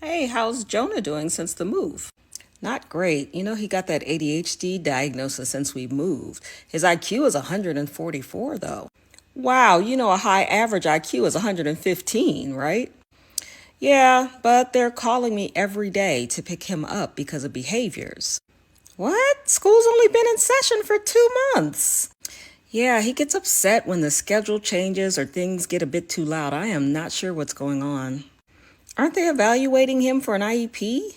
Hey, how's Jonah doing since the move? Not great. He got that ADHD diagnosis since we moved. His IQ is 144, though. Wow, a high average IQ is 115, right? Yeah, but they're calling me every day to pick him up because of behaviors. What? School's only been in session for 2 months. Yeah, he gets upset when the schedule changes or things get a bit too loud. I am not sure what's going on. Aren't they evaluating him for an IEP?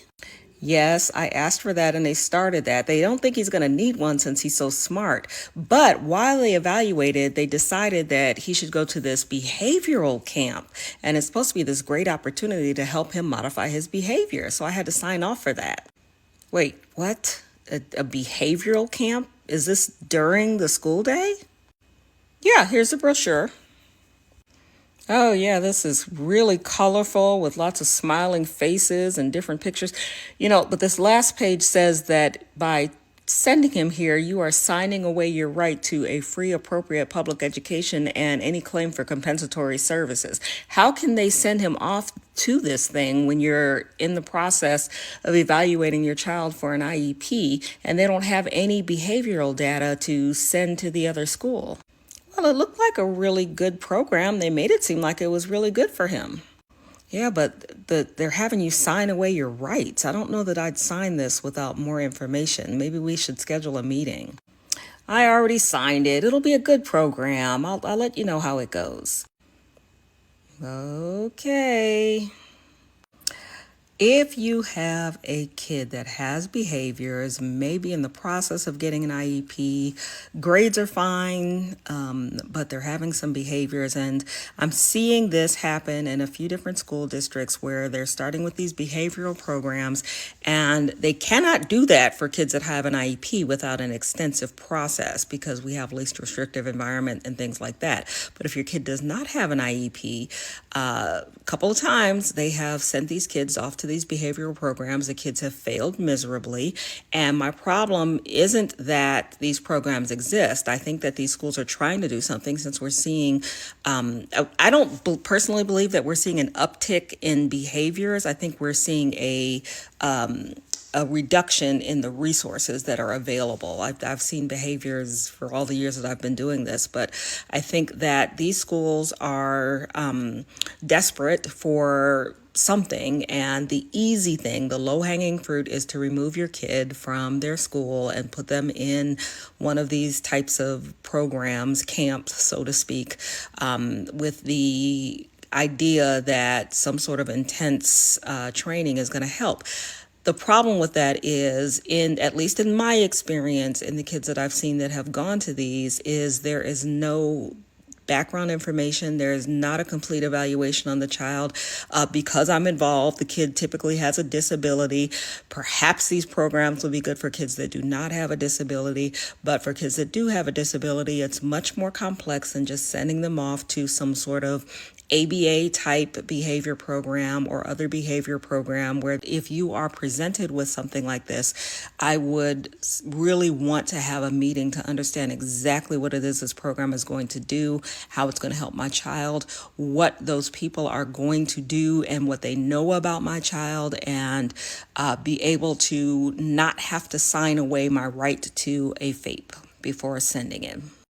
Yes, I asked for that and they started that. They don't think he's going to need one since he's so smart. But while they evaluated, they decided that he should go to this behavioral camp. And it's supposed to be this great opportunity to help him modify his behavior. So I had to sign off for that. Wait, what? A behavioral camp? Is this during the school day? Yeah, here's the brochure. Oh, yeah, this is really colorful with lots of smiling faces and different pictures. But this last page says that by sending him here, you are signing away your right to a free, appropriate public education and any claim for compensatory services. How can they send him off to this thing when you're in the process of evaluating your child for an IEP and they don't have any behavioral data to send to the other school? Well, it looked like a really good program. They made it seem like it was really good for him. Yeah, but they're having you sign away your rights. I don't know that I'd sign this without more information. Maybe we should schedule a meeting. I already signed it. It'll be a good program. I'll let you know how it goes. Okay. If you have a kid that has behaviors, maybe in the process of getting an IEP, grades are fine, but they're having some behaviors. And I'm seeing this happen in a few different school districts where they're starting with these behavioral programs, and they cannot do that for kids that have an IEP without an extensive process because we have least restrictive environment and things like that. But if your kid does not have an IEP, a couple of times they have sent these kids off to these behavioral programs. The kids have failed miserably. And my problem isn't that these programs exist. I think that these schools are trying to do something since we're seeing, I don't personally believe that we're seeing an uptick in behaviors. I think we're seeing a reduction in the resources that are available. I've seen behaviors for all the years that I've been doing this, but I think that these schools are desperate for something, and the easy thing, the low-hanging fruit, is to remove your kid from their school and put them in one of these types of programs, camps, so to speak, with the idea that some sort of intense training is going to help. The problem with that is, at least in my experience, in the kids that I've seen that have gone to these, is there is no background information. There is not a complete evaluation on the child. Because I'm involved, the kid typically has a disability. Perhaps these programs will be good for kids that do not have a disability, but for kids that do have a disability, it's much more complex than just sending them off to some sort of ABA type behavior program or other behavior program, where if you are presented with something like this, I would really want to have a meeting to understand exactly what it is this program is going to do, how it's going to help my child, what those people are going to do and what they know about my child, and be able to not have to sign away my right to a FAPE before sending it.